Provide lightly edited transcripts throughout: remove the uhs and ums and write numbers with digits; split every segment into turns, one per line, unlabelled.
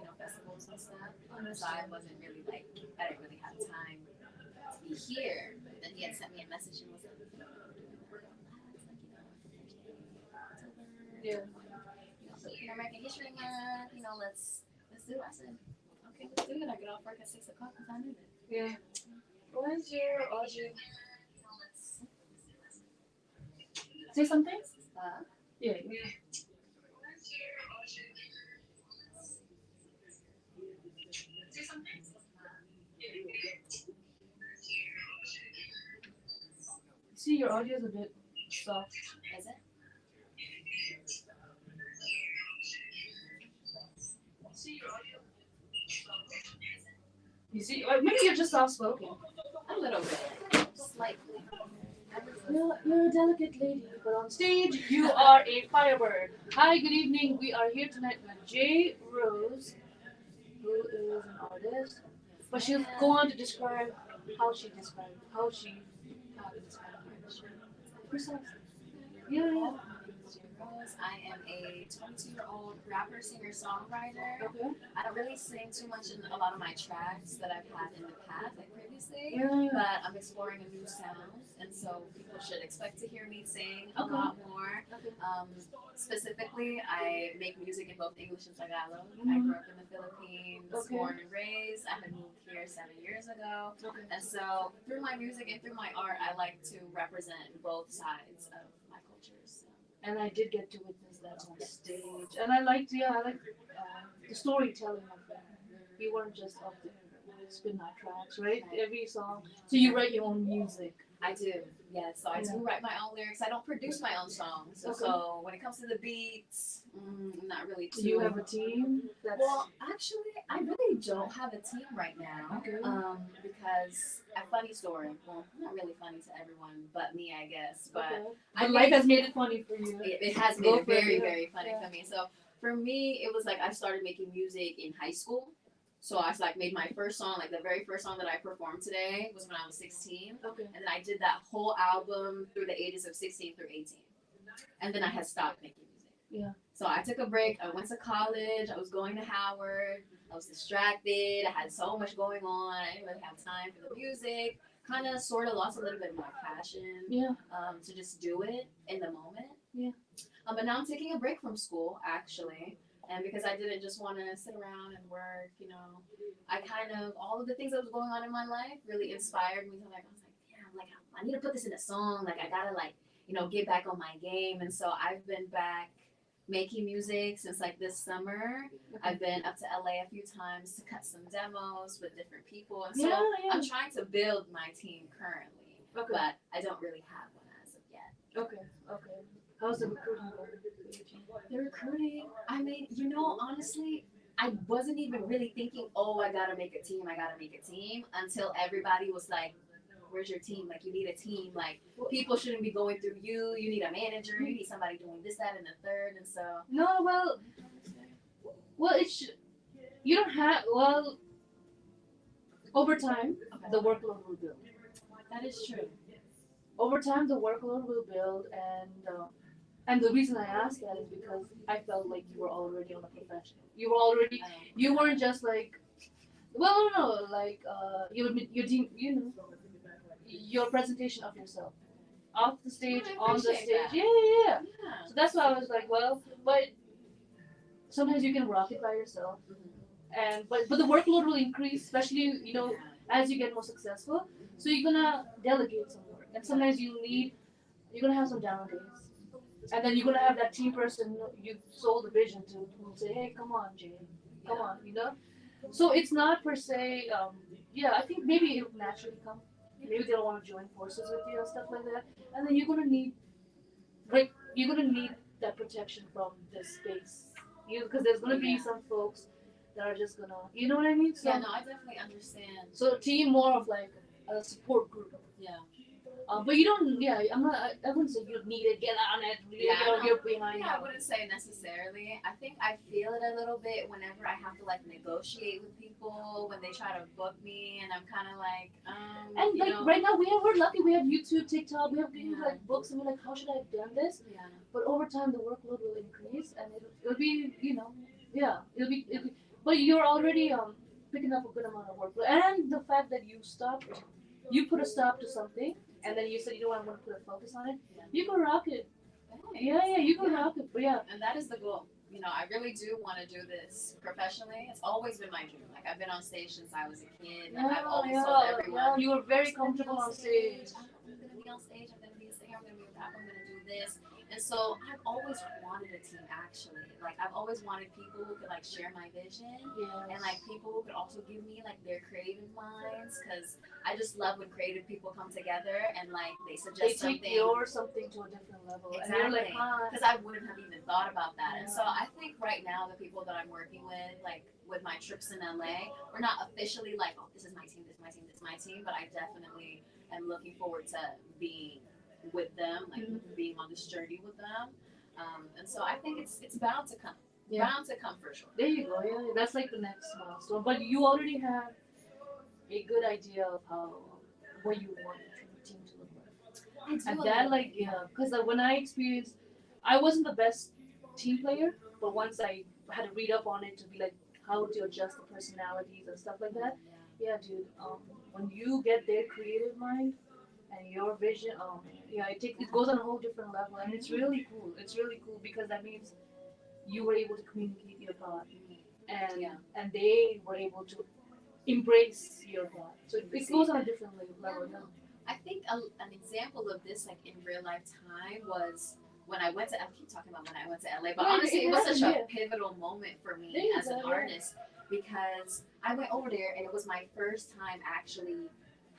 festivals and stuff. So I wasn't really like, I didn't really have time to be here. But then he had sent me a message and was like, doing work on that, like,
Yeah.
Filipino American History Month, let's do it. I said, okay, let's do it. I get off work at 6 o'clock and time in it.
Yeah. When's your audio? Say something?
Uh,
Yeah. Yeah. See, your audio is a bit soft.
is it?
You see, maybe you're just soft spoken.
A little bit, slightly.
You're a delicate lady, but on stage you are a firebird. Hi, good evening. We are here tonight with Jay Rose, who is an artist, but she'll go on to describe how she described herself. Yeah, yeah.
Rose. I am a 22-year-old rapper, singer, songwriter.
Okay.
I don't really sing too much in a lot of my tracks that I've had in the past, like previously,
Yeah, yeah.
but I'm exploring a new sound, and so people should expect to hear me sing a
Okay.
lot more.
Okay.
Specifically, I make music in both English and Tagalog. I
Mhm.
grew up in the Philippines,
Okay.
born and raised. I had moved here 7 years ago,
Okay.
and so through my music and through my art, I like to represent both sides of my cultures. So.
And I did get to witness that on stage, and I liked the storytelling of that. You weren't just up there spinning out tracks, right?
Right.
Every song. So you write your own music.
I do, yes. So I
Yeah.
do write my own lyrics. I don't produce my own songs. So,
Okay.
so when it comes to the beats, not really too.
Do you have a team? That's
Well, actually, I really don't have a team right now.
Okay.
Because a funny story. Well, not really funny to everyone but me, I guess. But
okay.
I
But life
made,
has made it funny for you.
it has made
Go
it
for it,
very,
yeah.
very funny
Yeah.
for me. So for me, it was like I started making music in high school. So I like made my first song, like the very first song that I performed today was when I was 16.
Okay.
And then I did that whole album through the ages of 16 through 18. And then I had stopped making music.
Yeah.
So I took a break. I went to college. I was going to Howard. I was distracted. I had so much going on. I didn't really have time for the music. Kind of, sort of lost a little bit of my passion
Yeah.
to just do it in the moment.
Yeah.
But now I'm taking a break from school, actually. And because I didn't just want to sit around and work, I kind of, all of the things that was going on in my life really inspired me to I was like, damn, like, I need to put this in a song. Like, I gotta, like, get back on my game. And so I've been back making music since like this summer.
Okay.
I've been up to LA a few times to cut some demos with different people. And so
Yeah, yeah.
I'm trying to build my team currently,
Okay.
but I don't really have one as of yet.
Okay. Okay. How's the recruiting going for your team?
The recruiting, I mean, honestly, I wasn't even really thinking, oh, I gotta make a team until everybody was like, where's your team? Like, you need a team. Like, people shouldn't be going through you. You need a manager. You need somebody doing this, that, and the third. And so,
No, well, you don't have, well, over time,
okay.
the workload will build.
That is true.
Over time, the workload will build, and the reason I asked that is because I felt like you were already on a professional. You weren't just like, well, no, like, your presentation of yourself. Off the stage,
I
on the
appreciate
stage.
that.
Yeah, yeah, yeah.
Yeah.
So that's why I was like, well, but sometimes you can rock it by yourself. But the workload will increase, especially as you get more successful. So you're gonna delegate some work, and sometimes you're gonna have some down days, and then you're gonna have that team person you sold the vision to who will say, hey, come on, Jay, come on, So it's not per se. Yeah, I think maybe it'll naturally come. Maybe they'll want to join forces with you and stuff like that, and then you're gonna need that protection from this space. Because there's gonna be some folks that are just gonna, you know what I mean? So,
Yeah, no, I definitely understand.
so team more of like a support group.
Yeah.
But you don't. Yeah, I'm not. I wouldn't say you need it. Get on it.
Yeah,
Get on your behind.
Yeah, I wouldn't say necessarily. I think I feel it a little bit whenever I have to like negotiate with people when they try to book me, and I'm kind of like,
And like right now, we're lucky. We have YouTube, TikTok. We have
Yeah.
like books, and we're like, how should I have done this?
Yeah.
But over time, the workload will increase, and it'll be, yeah, it'll be But you're already picking up a good amount of work, and the fact that you put a stop to something, and then you said, you know what, I'm gonna put a focus on it.
Yeah.
You can rock it.
Thanks.
Yeah, you can
Yeah.
rock it. But yeah,
And that is the goal. You know, I really do want to do this professionally. It's always been my dream. Like I've been on stage since I was a kid. Like I've always told everyone.
You were very comfortable on stage.
I'm gonna be on stage. I'm gonna be a singer. I'm gonna be a rapper. I'm gonna do this. And so I've always wanted a team. Actually, like I've always wanted people who could like share my vision and like people who could also give me like their creative minds. Because I just love when creative people come together and like they suggest
They take
something.
your something to a different level. And you're
Exactly.
like, huh?
Because I wouldn't have even thought about that. And so I think right now the people that I'm working with, like with my trips in LA, we're not officially like, oh, this is my team, this is my team, this is my team, but I definitely am looking forward to being with them, like being on this journey with them. And so I think it's bound to come.
Yeah.
Bound to come for sure.
There you go. Yeah, that's like the next milestone. But you already have a good idea of how what you want your team to look like.
I
And
do.
that, like, yeah, because when I experienced, I wasn't the best team player, but once I had to read up on it to be like how to adjust the personalities and stuff like that. Yeah, dude. When you get their creative mind and your vision, oh man, yeah, it goes on a whole different level, and it's really cool. It's really cool because that means you were able to communicate your thought, and and they were able to embrace your thought. So it goes on a different level now.
I think an example of this, like in real life time, was when I went to. I keep talking about when I went to LA, but honestly, it was such a pivotal moment for me as an artist because I went over there and it was my first time actually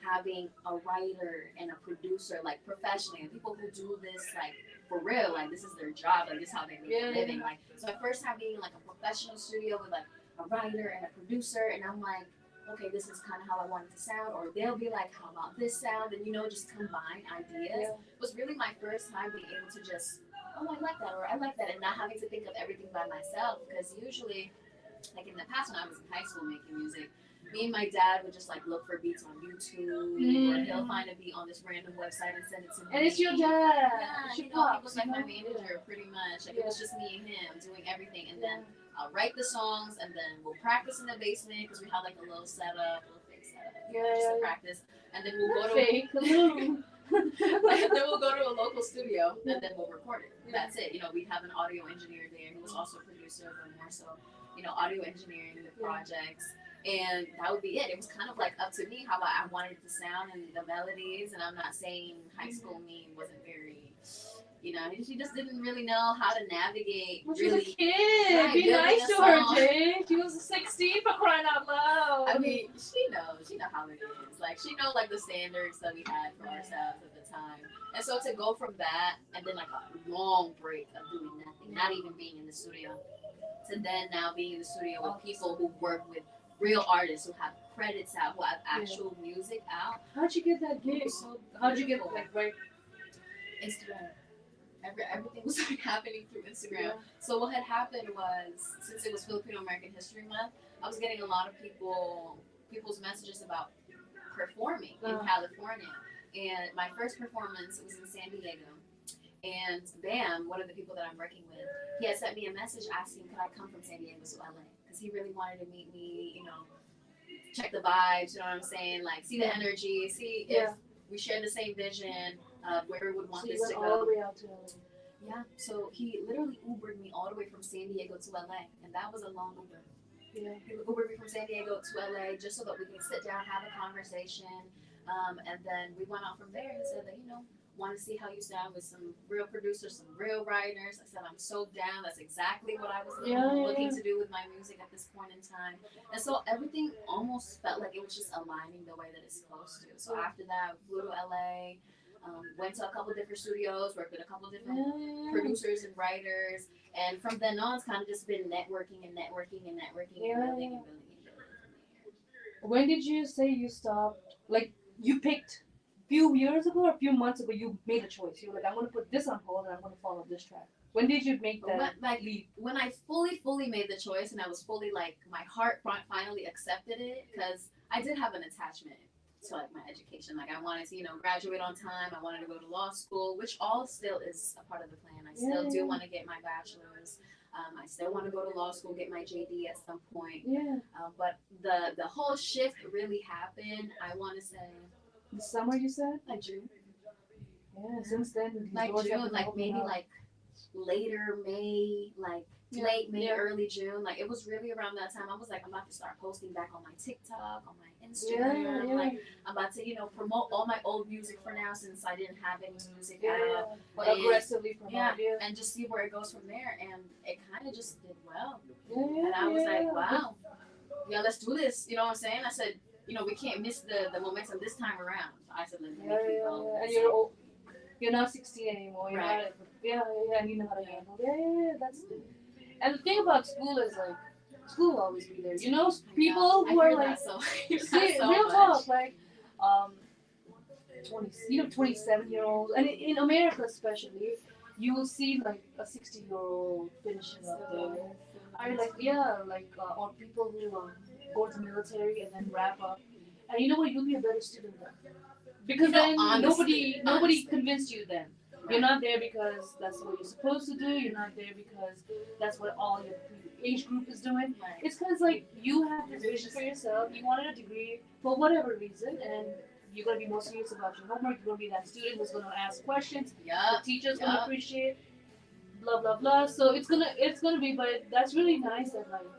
having a writer and a producer like professionally, and people who do this like for real, like this is their job, like this is how they make a living. Like so, my first time being in like a professional studio with like a writer and a producer, and I'm like, okay, this is kind of how I want it to sound, or they'll be like, how about this sound, and you know, just combine ideas. It was really my first time being able to just, oh, I like that, or I like that, and not having to think of everything by myself, because usually, like in the past when I was in high school making music, me and my dad would just like look for beats on YouTube, or he'll find a beat on this random website and send it to me.
And it's your dad.
Yeah,
it's your
you know, he
pops,
was like my manager pretty much. Like it was just me and him doing everything, and then I'll write the songs, and then we'll practice in the basement because we have like a little setup, a little fake setup, just to practice, and then we'll go to
fake,
and then we'll go to a local studio, and then we'll record it. That's it. You know, we'd have an audio engineer there who was also a producer, but more so, you know, audio engineering the projects. And that would be it. It was kind of like up to me how I wanted it to sound and the melodies. And I'm not saying high school me wasn't very, you know, she just didn't really know how to navigate.
Well,
really,
she's a kid. Be nice to her, Jay. She was 16 for crying out loud.
I mean, she knows. She knows how it is. Like, she knows, like, the standards that we had for ourselves at the time. And so to go from that and then, like, a long break of doing nothing, not even being in the studio, to then now being in the studio with people who work with real artists who have credits out, who have actual music out.
How'd you get that gig? How'd you get like right?
Instagram. Everything was like happening through Instagram. So what had happened was, since it was Filipino American History Month, I was getting a lot of people's messages about performing in California. And my first performance was in San Diego. And Bam, one of the people that I'm working with, he had sent me a message asking could I come from San Diego to LA, because he really wanted to meet me, you know, check the vibes, you know what I'm saying, like see the energy, see if we share the same vision of where we would want this to go.
All the way out to LA.
Yeah, so he literally Ubered me all the way from San Diego to LA, and that was a long Uber.
Yeah.
He Ubered me from San Diego to LA just so that we could sit down, have a conversation, and then we went on from there. He said that, you know, want to see how you sound with some real producers, some real writers. I said, I'm so down. That's exactly what I was looking to do with my music at this point in time. And so everything almost felt like it was just aligning the way that it's supposed to. So after that, we flew to LA, went to a couple different studios, worked with a couple different producers and writers. And from then on, it's kind of just been networking and building and building.
When did you say you stopped? Like, you picked few years ago or a few months ago, you made a choice. You were like, I'm going to put this on hold and I'm going to follow this track. When did you make that leap?
When I fully made the choice and I was fully like, my heart finally accepted it, because I did have an attachment to like my education. Like I wanted to, you know, graduate on time. I wanted to go to law school, which all still is a part of the plan. I still do want to get my bachelor's. I still want to go to law school, get my JD at some point.
Yeah.
But the whole shift really happened. I want to say
The summer you said?
like June,
Yeah. Since then, these
like
doors have
June,
been
like
opening
maybe
up.
like later May, like
Yeah,
late May,
yeah.
early June. Like it was really around that time. I was like, I'm about to start posting back on my TikTok, on my Instagram.
Yeah, yeah.
Like I'm about to, promote all my old music for now since I didn't have any music
Yeah, yeah.
out.
But
And
aggressively promote.
yeah,
Yeah.
and just see where it goes from there. And it kind of just did well.
Yeah,
And I was
yeah.
like, wow, yeah, let's do this. You know what I'm saying? I said, we can't miss the momentum this time around. I said, let me
Yeah,
keep
yeah,
going.
yeah. And you're old. You're not 16 anymore. You're
Right.
not. Yeah, yeah. And you know how to handle. Yeah, yeah, yeah. That's. And the thing about school is like, school will always be there. You know, people who are like, see, real talk, like, um, 27-year-olds, and in America especially, you will see like a 60-year-old finishing up there. Or like, yeah, like, or people who go to military and then wrap up. And you know what? You'll be a better student then, because then nobody convinced you then. You're not there because that's what you're supposed to do. You're not there because that's what all your age group is doing.
Right.
It's because like you have this vision for yourself. You wanted a degree for whatever reason, and you're gonna be more serious about your homework. You're gonna be that student who's gonna ask questions. The teacher's gonna appreciate. Blah blah blah. So it's gonna be. But that's really nice that like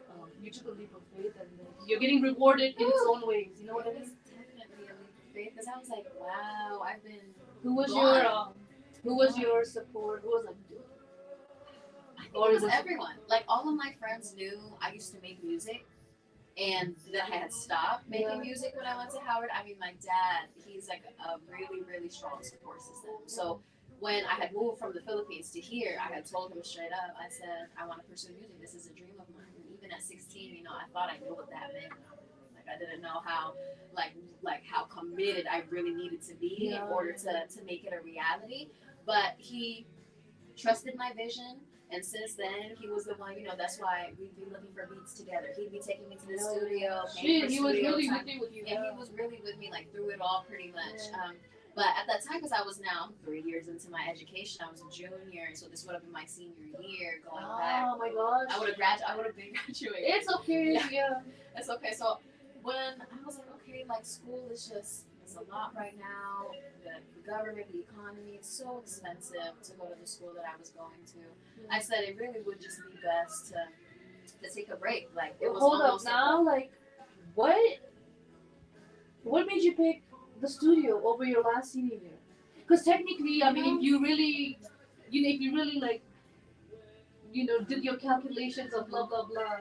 you took a leap of faith and you're getting rewarded in its own ways. You know what I mean?
It was definitely a leap of faith because I was like, wow, I've been.
Who was your support? Who was like?
Or it was everyone. Like all of my friends knew I used to make music, and that I had stopped making music when I went to Howard. I mean, my dad, he's like a really, really strong support system. So when I had moved from the Philippines to here, I had told him straight up. I said, I want to pursue music. This is a dream of mine. And even at 16, I thought I knew what that meant. Like I didn't know how, like how committed I really needed to be in order to make it a reality. But he trusted my vision. And since then, he was the one, that's why we'd be looking for beats together. He'd be taking me to the studio.
He was really with you.
And he was really with me, like, through it all pretty much. But at that time, because I was now 3 years into my education, I was a junior, so this would have been my senior year going back.
Oh my gosh.
I would have been graduating.
It's okay, yeah.
It's okay. So when I was like, okay, like, school is just, it's a lot right now. The government, the economy, it's so expensive to go to the school that I was going to. I said it really would just be best to take a break. Like it was
hold up now, like what made you pick the studio over your last senior year? Because technically, I mean, if you really like, did your calculations of blah blah blah,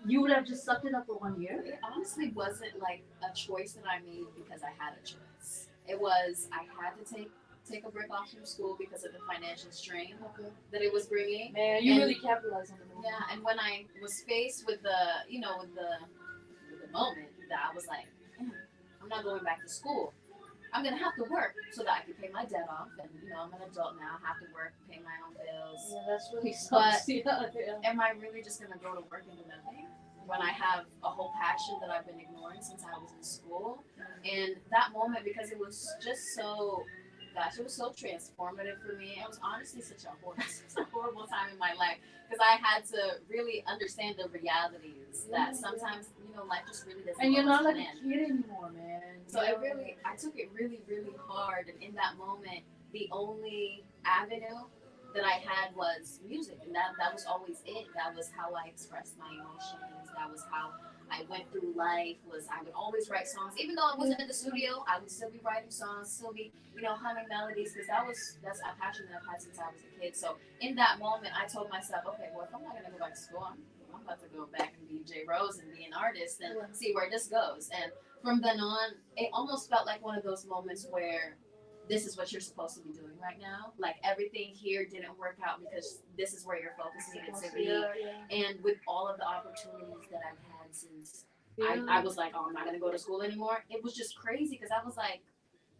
you would have just sucked it up for 1 year.
It honestly wasn't like a choice that I made because I had a choice. It was I had to take a break off from school because of the financial strain that it was bringing.
Man, you really capitalized on the moment.
Yeah, and when I was faced with with the moment that I was like, I'm not going back to school. I'm gonna have to work so that I can pay my debt off, and I'm an adult now. I have to work, pay my own bills.
Yeah, that's really
sucks.
But
am I really just gonna go to work and do nothing when I have a whole passion that I've been ignoring since I was in school? And that moment, because it was just so, gosh, it was so transformative for me. It was honestly such a horrible time in my life because I had to really understand the realities that sometimes life just really doesn't.
And you're not like a kid anymore, man.
So I took it really, really hard. And in that moment, the only avenue that I had was music, and that was always it. That was how I expressed my emotions. That was how I went through life. I would always write songs, even though I wasn't in the studio. I would still be writing songs, still be humming melodies, because that's a passion that I've had since I was a kid. So in that moment, I told myself, okay, well, if I'm not gonna go back to school, I'm about to go back and be J Rose and be an artist and see where this goes. And from then on, it almost felt like one of those moments where this is what you're supposed to be doing right now. Like everything here didn't work out because this is where your focus needed to be. And with all of the opportunities that I've had since I was like, oh, I'm not going to go to school anymore. It was just crazy because I was like,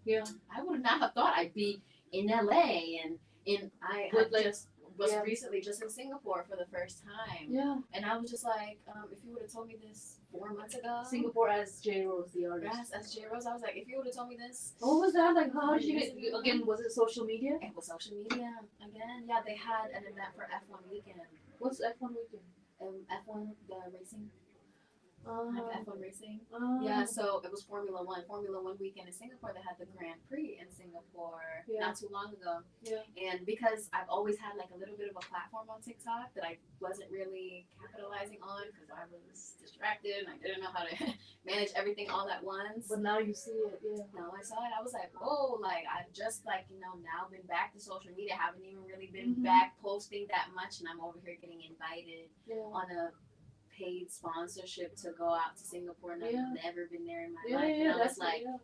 I would not have thought I'd be in LA and I just was recently just in Singapore for the first time.
Yeah.
And I was just like, if you would have told me this 4 months ago.
Singapore as J Rose, the artist.
Yes, as J Rose. I was like, if you would have told me this.
What was that? Like, how did you get, again, was it social media?
It was social media. Again, yeah, they had an event for F1 weekend.
What's F1 weekend?
F1, the racing, like
Uh,
F1 racing.
uh,
Yeah, so it was Formula One. Formula One weekend in Singapore. They had the Grand Prix in Singapore
Yeah.
not too long ago.
Yeah.
And because I've always had like a little bit of a platform on TikTok that I wasn't really capitalizing on because I was distracted and I didn't know how to manage everything all at once.
But now you see it, yeah.
Now I saw it, I was like, whoa, like I've just like, now been back to social media, haven't even really been back posting that much, and I'm over here getting invited
Yeah.
on a paid sponsorship to go out to Singapore, and
Yeah.
I've never been there in my
Yeah,
life.
yeah,
And I was
that's
like,
yeah.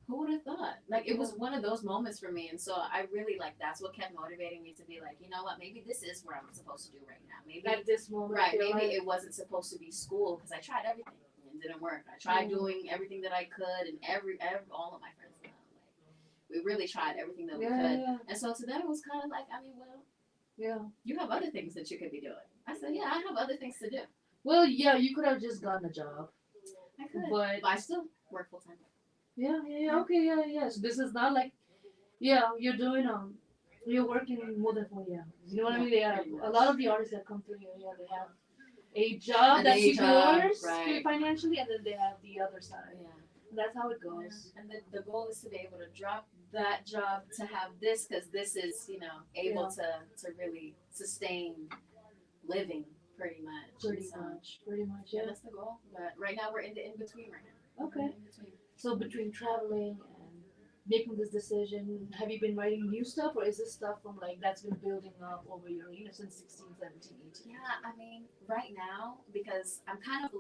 who would have thought? Like it was
Yeah.
one of those moments for me, and so I really like that's what kept motivating me to be like, you know what, maybe this is where I'm supposed to do right now. Maybe
At this moment,
right,
you're
maybe
like,
it wasn't supposed to be school because I tried everything and it didn't work. I tried doing everything that I could, and every all of my friends know, like we really tried everything that we
yeah,
could.
yeah,
And so to them it was kind of like, I mean, well,
yeah.
you have other things that you could be doing. I said, yeah, I have other things to do.
Well, yeah, you could have just gotten a job,
I could,
but
I still work full time.
yeah, yeah, yeah. Okay, yeah, yeah. So this is not like, yeah, you're doing you're working more than 40 hours. You know what I mean? They have
pretty
a
much.
lot of the artists that come through here. Yeah, they have a job
A
that
day job,
secures
right.
financially, and then they have the other side.
Yeah.
That's how it
Yeah.
goes.
And the goal is to be able to drop that job to have this because this is, able to really sustain living pretty much.
Pretty
So,
much, pretty much.
yeah,
Yeah.
that's the goal. But right now we're in the in between right now.
Okay.
In between.
So between traveling and making this decision, have you been writing new stuff, or is this stuff from like that's been building up over your, since 16, 17, 18?
Yeah, I mean, right now because I'm kind of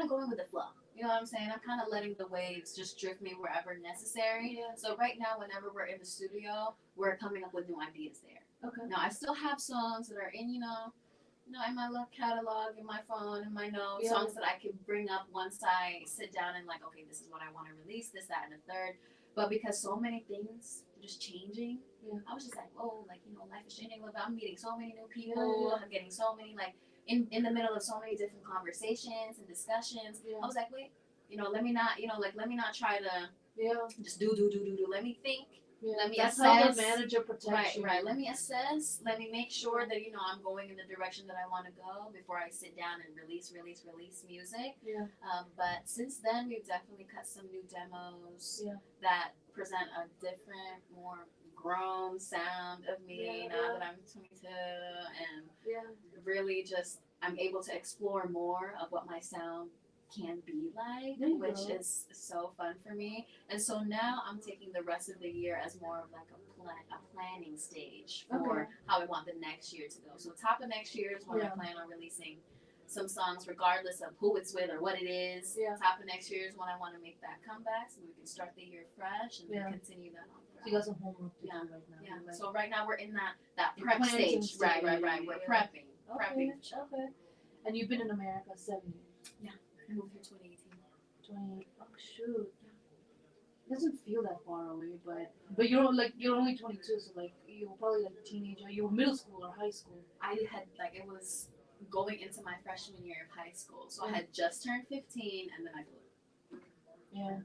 going with the flow. You know what I'm saying? I'm kind of letting the waves just drift me wherever necessary.
Yeah.
So right now, whenever we're in the studio, we're coming up with new ideas there.
Okay.
Now I still have songs that are in my love catalog, in my phone, in my notes,
Yeah.
songs that I can bring up once I sit down and like, okay, this is what I want to release, this, that, and the third. But because so many things are just changing,
Yeah.
I was just like, whoa, like life is changing. Look, I'm meeting so many new people.
Yeah.
I'm getting so many like in the middle of so many different conversations and discussions.
Yeah.
I was like, wait, let me not, let me not try to
Yeah.
just do. Let me think.
Yeah.
Let me
That's
assess.
how the manager protects
Right,
you.
right. Let me assess. Let me make sure that I'm going in the direction that I want to go before I sit down and release music.
Yeah.
But since then, we've definitely cut some new demos
Yeah.
that present a different, more grown sound of me now that I'm 22, and
Yeah.
really just I'm able to explore more of what my sound can be like,
There you
which
go.
is so fun for me. And so now I'm taking the rest of the year as more of like a planning stage for how I want the next year to go. So top of next year is when I plan on releasing some songs, regardless of who it's with or what it is.
Yeah.
Top of next year is when I want to make that comeback, so we can start the year fresh and continue that on.
So you got some homework to do right now.
Yeah.
Like,
So right now we're in that prep
planting
stage. Right. We're prepping. Prepping.
Okay. And you've been in America 7 years.
Yeah. I moved here 2018.
20. Oh shoot. It doesn't feel that far away, but you're only 22, so like you were probably like a teenager. You were middle school or high school.
I had it was going into my freshman year of high school, so I had just turned 15, and then I flew.
Yeah.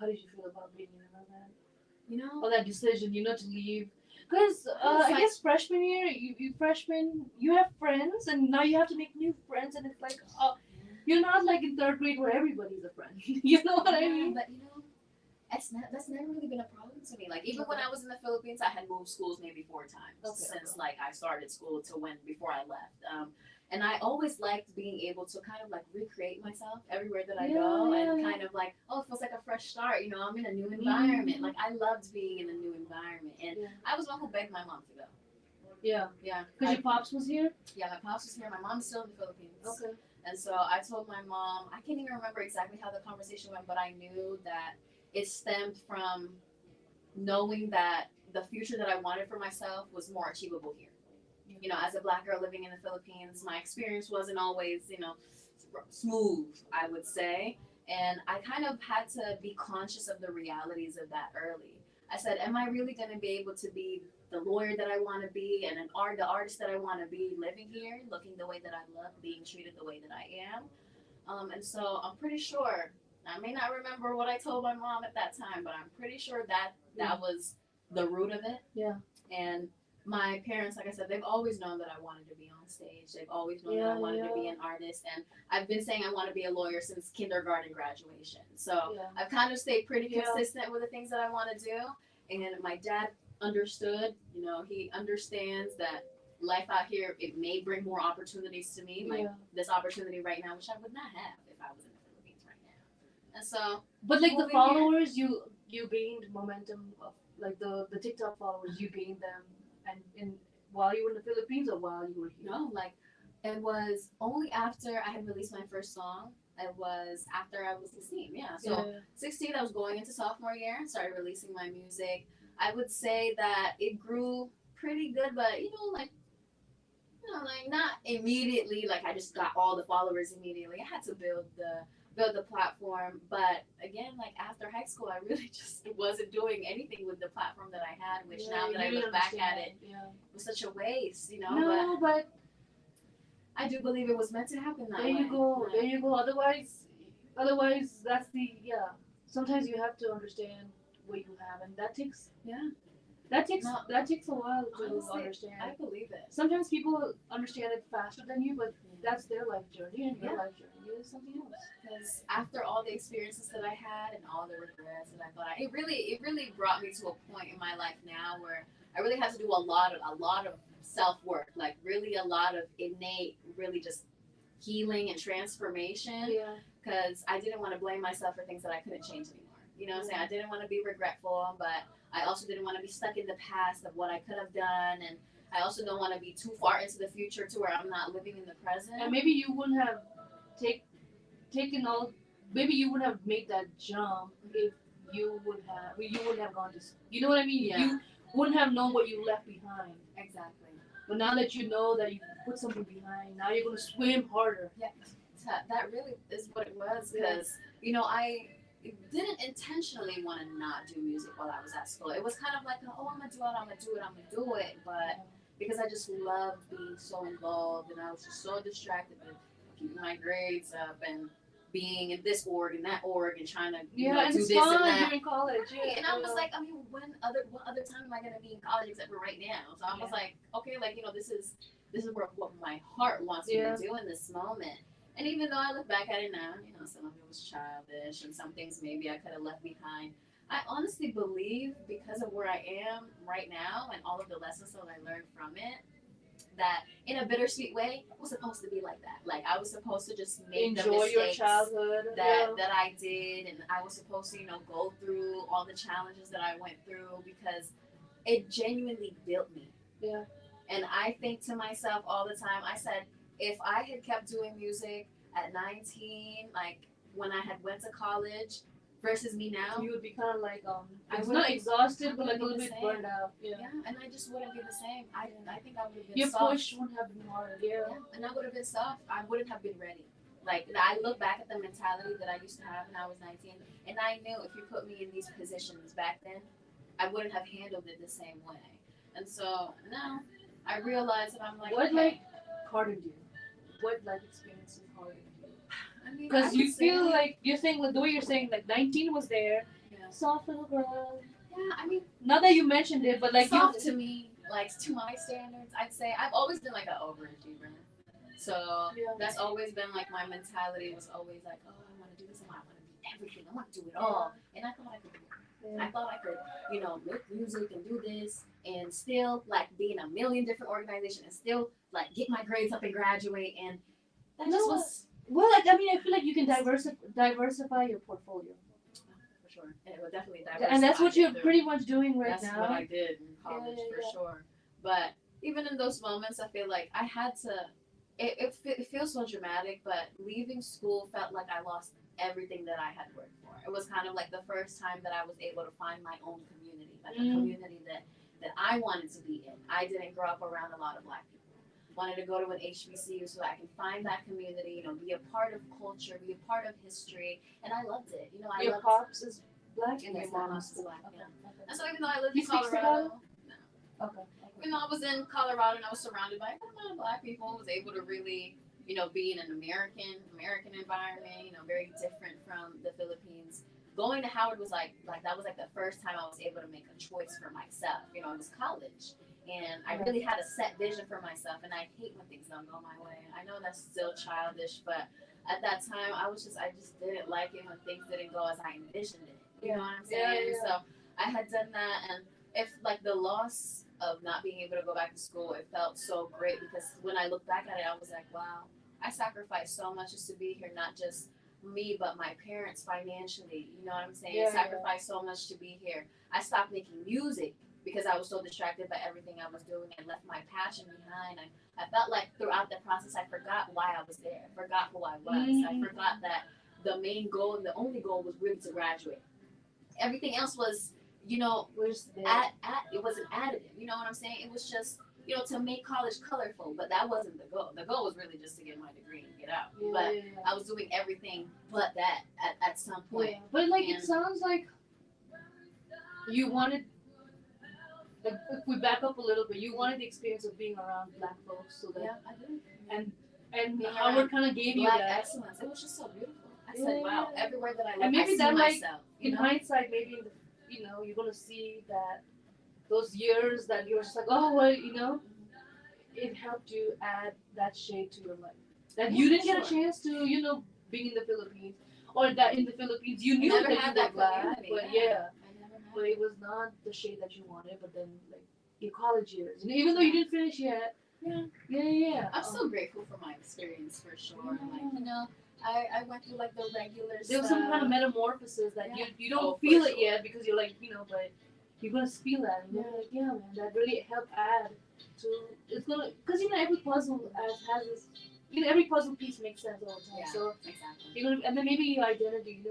How did you feel about being in America?
Or
that decision, to leave. Because I guess freshman year, you have friends, and now you have to make new friends, and it's like, you're not like in third grade where everybody's a friend. You know what I mean?
But that's never really been a problem to me. Like even when I was in the Philippines, I had moved schools maybe 4 times since like I started school to before I left. And I always liked being able to kind of like recreate myself everywhere that I go, and kind of like, it feels like a fresh start. I'm in a new environment. Like I loved being in a new environment, and I was one who begged my mom to go.
Yeah.
Yeah.
Because your pops was here?
Yeah, my pops was here. My mom's still in the Philippines.
Okay.
And so I told my mom, I can't even remember exactly how the conversation went, but I knew that it stemmed from knowing that the future that I wanted for myself was more achievable here. As a black girl living in the Philippines, my experience wasn't always, smooth, I would say. And I kind of had to be conscious of the realities of that early. I said, am I really going to be able to be the lawyer that I want to be and the artist that I want to be living here, looking the way that I look, being treated the way that I am? And so I'm pretty sure, I may not remember what I told my mom at that time, but I'm pretty sure that was the root of it.
Yeah.
And my parents, like I said, they've always known that I wanted to be on stage. They've always known that I
Yeah,
wanted to be
yeah,
an artist, and I've been saying I want to be a lawyer since kindergarten graduation. So
yeah,
I've kind of stayed pretty
yeah,
consistent with the things that I want to do. And my dad understood. He understands that life out here, it may bring more opportunities to me, like
yeah.
this opportunity right now, which I would not have if I was in the Philippines right now. And so
But like the
moving here,
followers, you gained momentum of like the TikTok followers, you gained them, and in while you were in the Philippines or while you were here.
like it was only after I had released my first song. It was after I was 16. Yeah, so
Yeah,
16, I was going into sophomore year. Started releasing my music. I would say that it grew pretty good, but like not immediately. Like I just got all the followers immediately. I had to build the platform. But again, like after high school, I really just wasn't doing anything with the platform that I had. Which
yeah,
now that
you
I
didn't
look back at
understand.
it,
Yeah.
was such a waste.
No,
But
but
I do believe it was meant to happen that
there
way.
you go. There
Right.
you go. Otherwise, that's the yeah. Sometimes you have to understand what you have, and
Yeah.
that takes
No,
that takes a while to
honestly,
understand.
I believe it.
Sometimes people understand it faster than you, but that's their life journey, and your
Yeah.
life journey is something else.
Because after all the experiences that I had and all the regrets that I thought, it really brought me to a point in my life now where I really had to do a lot of self work, like really a lot of innate, really just healing and transformation.
Yeah.
Because I didn't want to blame myself for things that I couldn't change anymore. You know what I'm saying? I didn't want to be regretful, but I also didn't want to be stuck in the past of what I could have done, and I also don't want to be too far into the future to where I'm not living in the present.
And maybe you wouldn't have take taken all. Maybe you wouldn't have made that jump if you wouldn't have gone to. You know what I mean?
Yeah.
You wouldn't have known what you left behind.
Exactly.
But now that you know that you put something behind, now you're gonna swim harder.
Yeah, that really is what it was because I didn't intentionally want to not do music while I was at school. It was kind of like, oh, I'm gonna do it, I'm gonna do it, I'm gonna do it, but because I just loved being so involved and I was just so distracted with keeping my grades up and being in this org and that org and trying to
Yeah, and
do
it's
this and
fun
that.
during college. Yeah,
And I was like, I mean, what other time am I gonna be in college except for right now? So I was like, okay, like this is what my heart wants me to do in this moment. And even though I look back at it now, some of it was childish and some things maybe I could have left behind. I honestly believe because of where I am right now and all of the lessons that I learned from it, that in a bittersweet way, it was supposed to be like that. Like I was supposed to just make the
enjoy your
mistakes
childhood.
that I did, and I was supposed to go through all the challenges that I went through because it genuinely built me.
Yeah.
And I think to myself all the time, I said, if I had kept doing music at 19, like when I had went to college, versus me now,
You would be kind of like
I
it's
would
not exhausted,
I
but like a
wouldn't
little
be the
bit
same.
burned out. Yeah.
Yeah, and I just wouldn't be the same. I think I would have been
Your
soft.
push wouldn't have been hard. Yeah.
Yeah, and I would have been soft. I wouldn't have been ready. Like I look back at the mentality that I used to have when I was 19, and I knew if you put me in these positions back then, I wouldn't have handled it the same way. And so now I realize that I'm like,
What
okay.
hardened you? What life experiences hardened you?
I mean,
Because you feel like you're saying like the way you're saying like 19 was there,
yeah,
soft little girl.
yeah. I mean,
Not that you mentioned it, but like
soft to me, like to my standards, I'd say I've always been like an overachiever. So that's always been like my mentality was always like, oh, I want to do this, I want to be everything, I want to do it all, and I thought I could do it. I thought I could, make music and do this and still like be in a million different organizations and still like get my grades up and graduate, and that just was
well, like I mean, I feel like you can diversify your portfolio.
for sure. And it would definitely diversify.
And that's what you're
through.
pretty much doing right
That's
now.
what I did in college for sure. But even in those moments, I feel like I had to. It feels so dramatic, but leaving school felt like I lost everything that I had worked for. It was kind of like the first time that I was able to find my own community, like a community that I wanted to be in. I didn't grow up around a lot of Black people. Wanted to go to an HBCU so I can find that community, be a part of culture, be a part of history, and I loved it. I
your
loved
pops is Black
and
your
yes,
mom
my
is
mom's Black.
Okay.
Yeah. And so even though I lived
He
in
speaks
Colorado,
Okay.
even though I was in Colorado and I was surrounded by a lot of Black people, I was able to really, be in an American environment, very different from the Philippines. Going to Howard was like that was like the first time I was able to make a choice for myself. It was college, And I really had a set vision for myself, and I hate when things don't go my way. I know that's still childish, but at that time, I just didn't like it when things didn't go as I envisioned it. You know
Yeah.
what I'm
Yeah.
saying?
Yeah.
So I had done that, and if like the loss of not being able to go back to school, it felt so great because when I look back at it, I was like, wow, I sacrificed so much just to be here, not just me, but my parents financially. You know what I'm saying?
Yeah.
Sacrificed so much to be here. I stopped making music because I was so distracted by everything I was doing. I left my passion behind. I felt like throughout the process, I forgot why I was there. I forgot who I was. I forgot that the main goal and the only goal was really to graduate. Everything else was, you know,
Where's the
at it wasn't additive. You know what I'm saying? It was just, you know, to make college colorful, but that wasn't the goal. The goal was really just to get my degree and get out.
Yeah,
But
yeah, yeah.
I was doing everything but that at some point.
Yeah. But like it
And
sounds like you wanted, like if we back up a little bit, you wanted the experience of being around black folks, so that
yeah, I did.
and
Being
Howard
around
kind of gave you
Black
that.
excellence. It was just so beautiful. I
Yeah,
said, wow,
yeah.
everywhere that I look,
And maybe
I see
that, like,
myself. You
In
know?
hindsight, maybe in the, you're gonna see that those years that you're just like, oh well, it helped you add that shade to your life. That
Yeah,
you
for
didn't get a
sure.
chance to, being in the Philippines, or that in the Philippines you
I
knew
never
that
had
you were
that
black,
community.
but
Yeah. I never had
but
it.
it was not the shade that you wanted. But then like your college years, even though you didn't finish yet,
Yeah.
yeah.
I'm so grateful for my experience for sure. Like, you know, I went through like the regular
There was
stuff.
some kind of metamorphosis that
Yeah.
you don't
Oh, for
feel it
sure.
yet because you're like, but you're gonna feel that, and you're like, yeah, man, that really helped add to. It's gonna, because every puzzle has this. Every puzzle piece makes sense all the time.
Yeah,
So
exactly.
you're gonna, and then maybe your identity,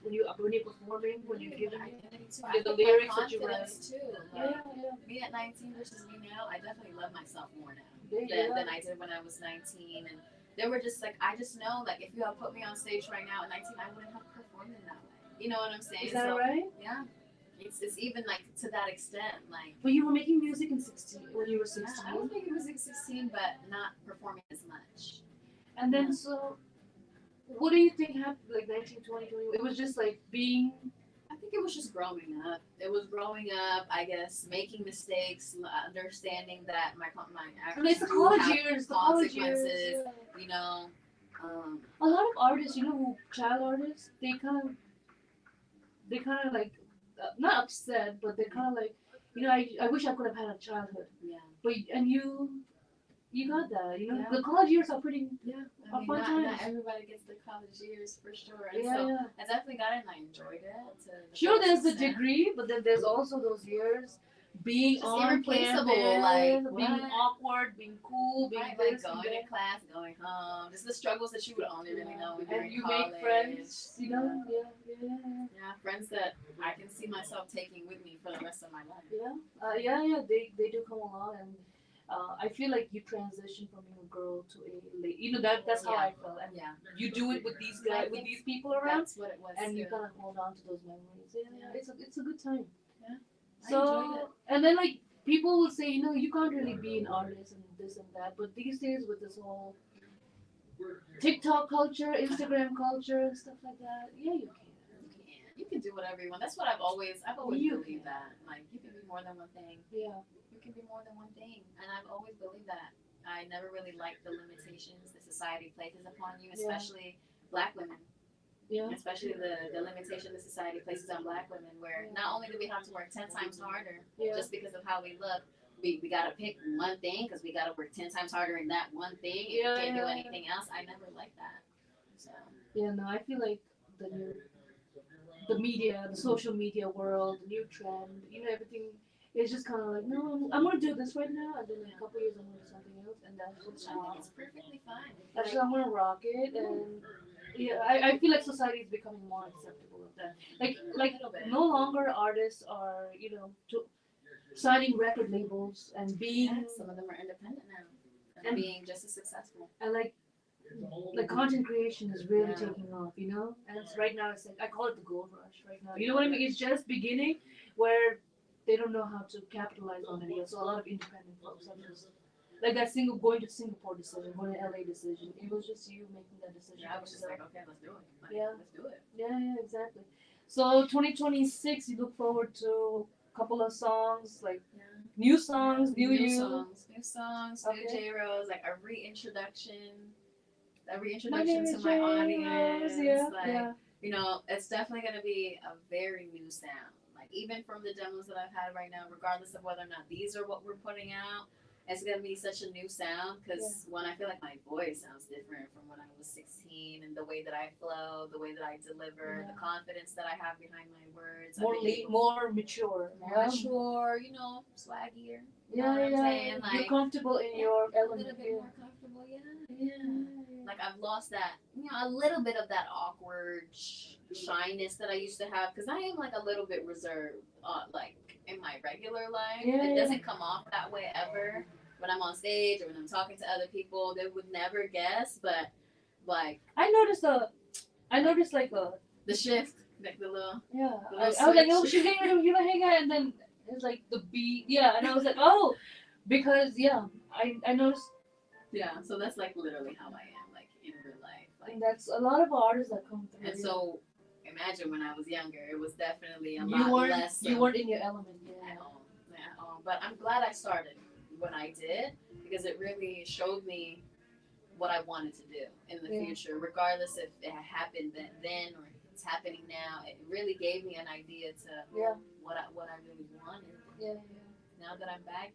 when you're performing, when you're giving it,
Identity too.
the
I think
lyrics
my
that you write.
confidence too.
Yeah,
Like me at 19 versus me now, I definitely love myself more now
yeah.
than I did when I was 19. And they were just like, I just know, like, if you had put me on stage right now at 19, I wouldn't have performed in that way. You know what I'm saying?
Is that
So
right?
yeah, it's even like to that extent. Like,
But you were making music in 16 when you were
yeah,
16,
I was making music at 16, but not performing as much.
and then so. What do you think happened, like 19, 20, 20? It was just like being.
I think it was just growing up. It was growing up, I guess, making mistakes, understanding that my
I mean, it's
actions
the
do
college
have
years, the college years.
consequences.
Yeah.
You know,
A lot of artists, child artists, they kind of like, not upset, but they're kind of like, I wish I could have had a childhood.
yeah,
But and you got that.
Yeah.
The college years are pretty.
yeah.
A
I mean,
fun
not,
times.
not everybody gets the college years for sure. And
Yeah,
so
yeah.
I definitely got it, and I enjoyed it. To the
Sure,
fullest
there's the
extent.
degree, but then there's also those years being
Just
on
irreplaceable,
campus,
like,
being
what?
awkward, being cool, being
Right, like
this and
going to
that.
class, going home, just the struggles that you would only really know when you're
And
in
you
college.
make friends, Yeah.
Yeah, friends that I can see myself taking with me for the rest of my life.
Yeah. They do come along, and I feel like you transition from being a girl to a lady. That's how I felt. And
Yeah,
you do it with these
I
guys, with
think
these people around,
that's what it was.
and you
too.
kind of hold on to those memories.
Yeah.
It's a good time.
Yeah, I
So
enjoyed it.
and then like people will say, you can't really be an artist and this and that. But these days with this whole TikTok culture, Instagram culture, and stuff like that, yeah, you can.
You can do whatever you want. That's what I've always
You
believed
can.
that. Like, you can be more than one thing.
Yeah.
You can be more than one thing, and I've always believed that. I never really liked the limitations that society places upon you, especially Black women.
Yeah.
Especially the limitation that society places on Black women, where not only do we have to work 10 times harder
Yeah.
just because of how we look, we gotta pick one thing because we gotta work 10 times harder in that one thing. If
Yeah,
we can't do
yeah.
anything else, I never liked that. So
Yeah, no, I feel like the media, the social media world, the new trend, everything is just kind of like, no, I'm gonna do this right now, and then in a couple years I'm gonna do something else, and that's what's
I think
wrong.
it's perfectly fine.
That's just I'm gonna rock it, and yeah, I feel like society is becoming more acceptable of that. Like
A little bit.
no longer artists are, signing record labels and being
Yeah, some of them are independent now and
And-
being just as successful.
and like content creation is really
Yeah.
taking off, and right now it's like I call it the gold rush right now. You know what I mean? It's just beginning where they don't know how to capitalize on it yet. So a lot of independent folks are just like that going to Singapore decision, going to LA decision. It was just you making that decision.
Yeah, I was just like, okay, let's do it. Like,
Yeah.
let's do it.
Yeah, exactly. So 2026, you look forward to a couple of songs like
Yeah.
New songs, new you.
New
Okay.
J Rose, like a
My
reintroduction
name
to
is
my
Jane Rose.
audience.
Yeah,
Like,
yeah.
it's definitely gonna be a very new sound. Like even from the demos that I've had right now, regardless of whether or not these are what we're putting out, it's gonna be such a new sound. Because when I feel like my voice sounds different from when I was 16, and the way that I flow, the way that I deliver, the confidence that I have behind my words,
More mature.
more mature, swaggier. You know
Yeah,
what I'm
yeah.
saying?
You're
Like
comfortable in your
a little
element.
bit more comfortable. Yeah. Like I've lost that, a little bit of that awkward shyness that I used to have because I am like a little bit reserved, like in my regular life.
Yeah,
It
yeah.
doesn't come off that way ever when I'm on stage or when I'm talking to other people. They would never guess, but like
I noticed like a
the shift, like the little
I was like, oh,
switch.
she's getting rid of you, hey guy, and then it's like the beat, and I was like, oh, because I noticed,
So that's like literally how I am, like in real life. Like,
and that's a lot of artists that come through.
and so imagine when I was younger, it was definitely a
you
lot
weren't
less.
you weren't in your element
At all, at all. But I'm glad I started when I did because it really showed me what I wanted to do in the future, regardless if it happened then or it's happening now. It really gave me an idea to what I really wanted. Now that I'm back,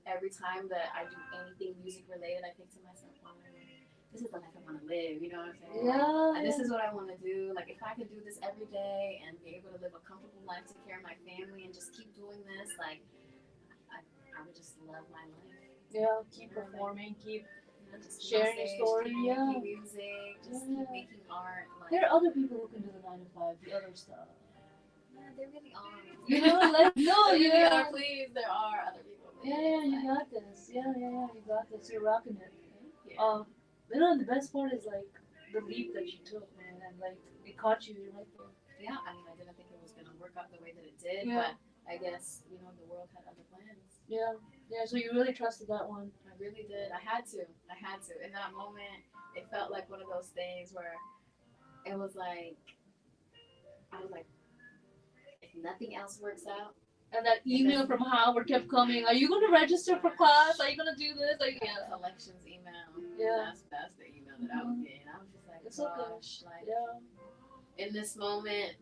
every time that I do anything music related, I think to myself, wow, this is the life I want to live. You know what I'm saying? And this is what I want to do. Like if I could do this every day and be able to live a comfortable life, take care of my family, and just keep doing this, like I would just love my life.
Keep performing, keep
just
sharing your story,
keep making music, just keep making art. Like,
there are other people who can do the 9 to 5, the other stuff.
Yeah, there really are.
No,
there really are. Please, there are other people.
You got this. You got this. You're rocking it.
Yeah.
The best part is like the leap that you took, man, and like it caught you right there.
Yeah, I mean, I didn't think it was gonna work out the way that it did, but I guess the world had other plans.
Yeah. So you really trusted that one.
I really did. I had to. In that moment, it felt like one of those things where it was like I was like, if nothing else works out.
And that email from Howard kept coming. Are you going to register for class? Are you going to do this?
Collections email.
Yeah.
That's the email that I was getting. I was just like,
it's
gosh,
okay.
In this moment,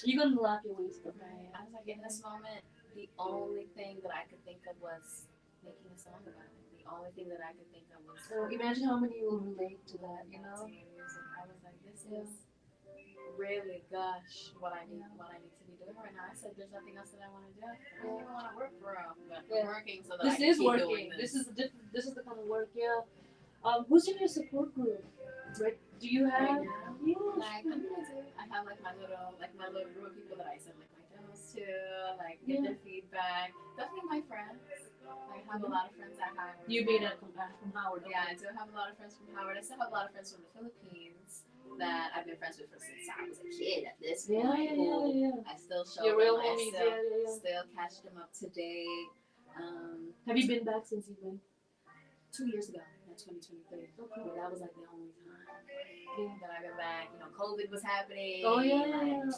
you're going to laugh your ways off.
Right. I was like, in this moment, the only thing that I could think of was making a song about it. The only thing that I could think of was.
So imagine how many will relate to that,
I was like, this is really, gosh, what I need to be doing right now. I said, there's nothing else that I want to do. I don't even want to work for them, but I'm working so that I can keep doing this.
This is the kind of work, who's in your support group? Right? Do you have?
Like, I have like my little group of people that I send like my demos to, like get their feedback. Definitely my friends. I have a lot of friends at Howard.
You made it from Howard.
Yeah, I do have a lot of friends from Howard. I still have a lot of friends from the Philippines that I've been friends with since I was a kid at this point. I still show them. I still catch them up to date.
Have you been back since you've been?
2 years ago, in 2023. But that was like the only time that I've been back. COVID was happening. So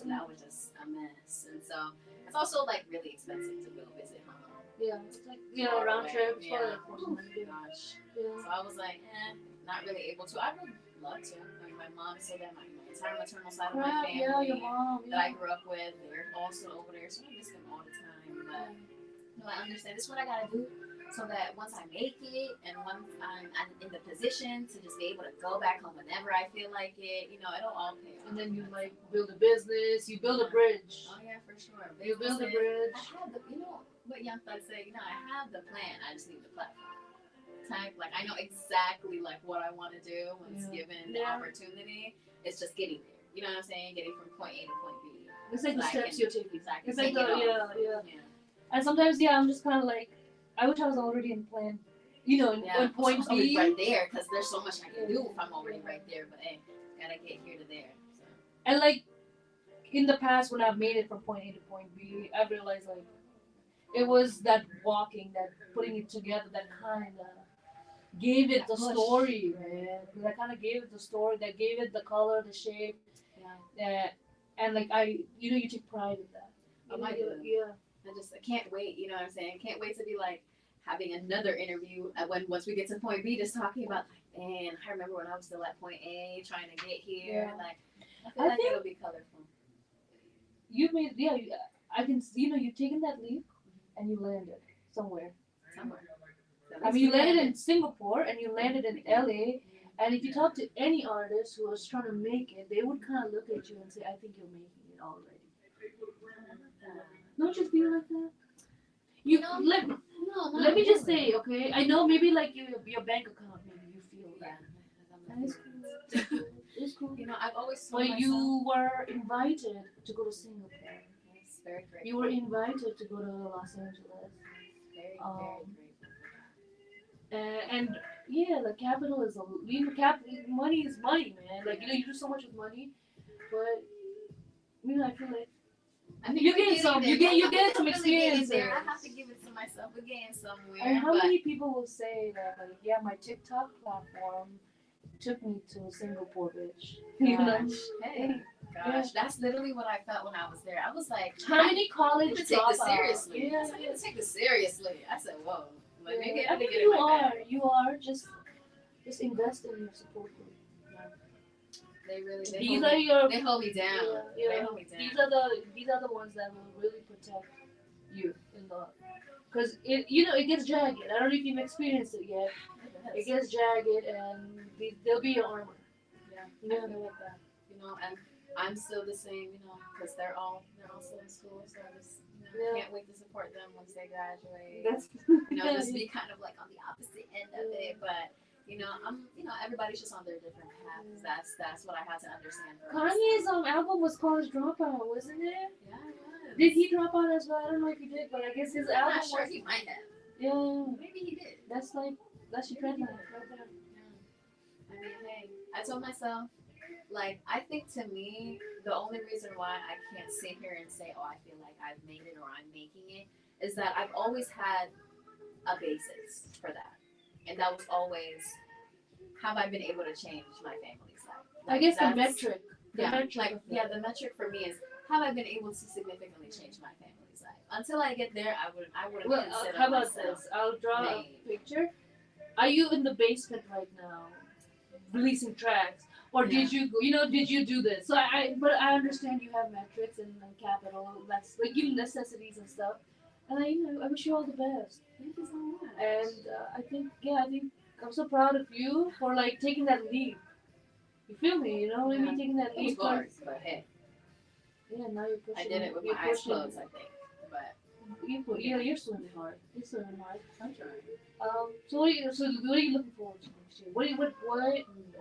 that was just a mess. And so it's also like really expensive to go visit home.
Yeah, it's like round trip.
Gosh. So I was like, not really able to. I would love to. I mean, my mom still there. My entire maternal side of my family
your mom,
that I grew up with, they're also over there. So I miss them all the time. But I understand. This is what I gotta do. So that once I make it and once I'm in the position to just be able to go back home whenever I feel like it, it'll all pay off.
And then you like build a business, you build a bridge.
Oh yeah, for sure.
You build a bridge.
I have what young folks say, I have the plan, I just need the platform. Like I know exactly like what I want to do when it's given the opportunity. It's just getting there. You know what I'm saying? Getting from point A to point B.
It's like the steps you're taking.
Exactly.
It's like And sometimes I'm just kind of like, I wish I was already in plan. In point B.
Right there, because there's so much I can do if I'm already right there. But hey, gotta get here to there. So.
And like, in the past when I've made it from point A to point B, I've realized like, it was that walking, that putting it together, that kind of gave it the story, man. That kind of gave it the story, that gave it the color, the shape. And like you take pride in that.
I do. I can't wait. You know what I'm saying? Can't wait to be like having another interview when once we get to point B, just talking about like, man, I remember when I was still at point A trying to get here.
Yeah.
Like, I feel
I
like
think
it'll be colorful
you made, yeah, I can, you've taken that leap and you landed somewhere.
somewhere. So at
I
least
mean, you
we
landed
landed.
in Singapore and you landed in LA. And if you talk to any artist who was trying to make it, they would kind of look at you and say, "I think you're making it already." Don't you feel like that? You
No,
let
no, not
let me just
really.
say, okay. I know maybe like your bank account, maybe you feel
Yeah.
that. And it's cool. It's cool. It's cool.
You know, I've always told
But
myself.
you were invited to go to Singapore.
Yes, very grateful.
You were invited to go to Los Angeles.
Very,
Um,
very grateful.
And yeah, like capitalism. Money is money, man. Like you do so much with money, but I feel like
I think
you
we're
get
getting
some.
there.
You get some
Really getting
experiences.
there. I have to give it to myself again somewhere.
And how
but
many people will say that? Like, yeah, my TikTok platform took me to Singapore, bitch. You know?
gosh, hey, gosh, that's literally what I felt when I was there. I was like,
How many college
I need to take this
dropouts?
seriously.
Yeah,
I need to take this seriously. I said, whoa. Like, maybe
yeah.
I
I
need to
mean,
get in my bag.
you are just invest in your support group.
They really,
These are your
they hold me down.
yeah.
They hold me down.
These are the ones that will really protect you in the because it gets jagged. I don't know if you've experienced it yet. It gets jagged and there'll be your armor.
Yeah,
Yeah.
I feel like that. You know, and I'm still the same. You know, because they're all still in school, so I just can't wait to support them once they graduate.
That's
Just be kind of like on the opposite end of it, but. Everybody's just on their different paths. That's what I had to understand.
Kanye's album was College Dropout, wasn't it?
Yeah, it was.
Did he drop out as well? I don't know if he did, but I guess his
I'm
album
not sure
was.
he might have.
Yeah.
Maybe he did.
That's your trend line right there.
Yeah. I mean, hey, I told myself, like, I think to me, the only reason why I can't sit here and say, oh, I feel like I've made it or I'm making it, is that I've always had a basis for that. And that was always, have I been able to change my family's life?
I guess the metric.
The metric for me is, have I been able to significantly change my family's life? Until I get there, I wouldn't
Well,
consider
how about
myself
this? I'll draw
made.
a picture. Are you in the basement right now, releasing tracks, or did you do this? So but I understand you have metrics and capital. That's like even necessities and stuff. And I wish you all the best.
Thank you so much.
And I think I'm so proud of you for like taking that leap. You feel me? You know what I mean? Taking that
It was
leap.
hard, but hey,
Yeah, now you're pushing.
I did it with my eyes closed, I think. But
you're swimming hard. You're swimming hard.
I'm trying.
So what are you looking forward to next year?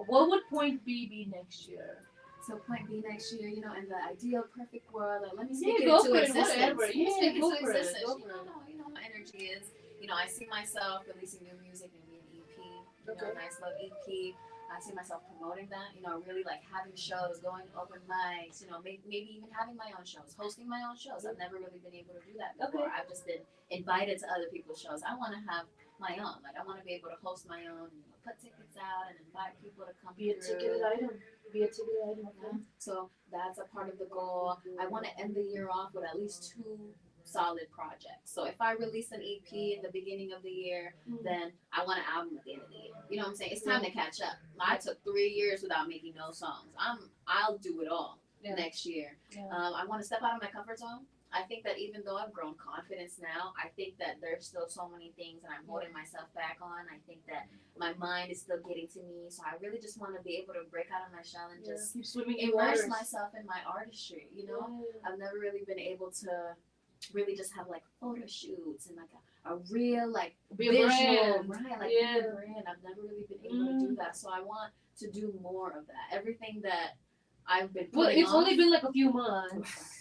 What would point B be next year?
So point B next year, in the ideal perfect world, let me
Yeah,
speak it
go
into
for it,
existence.
whatever.
Let me
Yeah,
speak
go
into
for it,
existence.
go
You
for it.
know, my energy is, I see myself releasing new music and being an EP,
Okay.
nice little EP. I see myself promoting that, really like having shows, going to open mics, maybe even having my own shows, hosting my own shows. I've never really been able to do that before.
Okay.
I've just been invited to other people's shows. I want to have my own. Like, I want to be able to host my own, put tickets out and invite people to come
Be a ticketed item. Okay.
So that's a part of the goal. I want to end the year off with at least 2 solid projects. So if I release an EP in the beginning of the year, then I want an album at the end of the year. You know what I'm saying? It's time to catch up. I took 3 years without making no songs. I'll do it all next year.
Yeah.
I want to step out of my comfort zone. I think that even though I've grown confidence now, I think that there's still so many things that I'm holding myself back on. I think that my mind is still getting to me. So I really just want to be able to break out of my shell and just
keep swimming
immerse myself in my artistry.
Yeah.
I've never really been able to really just have like photo shoots and like a real like
be a
visual,
brand.
right? Like be a brand. I've never really been able to do that. So I want to do more of that. Everything that I've been putting
it's only been like a few months.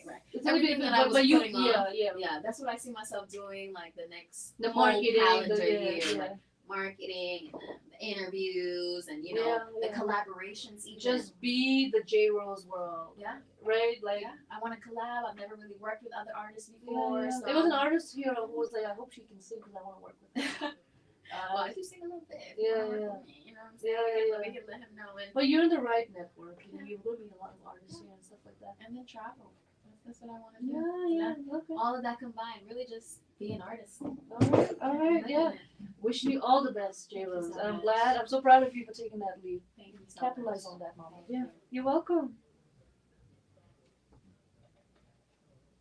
Right.
It's
Everything
only been,
that I was putting on.
Yeah.
That's what I see myself doing. Like the next
The
whole
marketing,
calendar
year,
year, like marketing, the interviews, and the collaborations. Even.
Just be the J Rose world.
Yeah.
Right. Like
I want to collab. I've never really worked with other artists before.
Yeah.
So
there was an artist here who was like, I hope she can sing because I want to work with her.
Well, if you sing a little bit,
yeah.
You know what I'm saying? We can let him know.
But you're in the right network. You're going to meet a lot of artists here and stuff like that.
And then travel. That's what I want to do.
Yeah. Okay.
All of that combined, really just be an artist.
All right. Yeah. Wishing you all the best, J
Thank you
Rose.
so
I'm
much.
glad. I'm so proud of you for taking that leap.
Thank you so
Capitalize
much.
on that, mama.
Thank you.
You're welcome.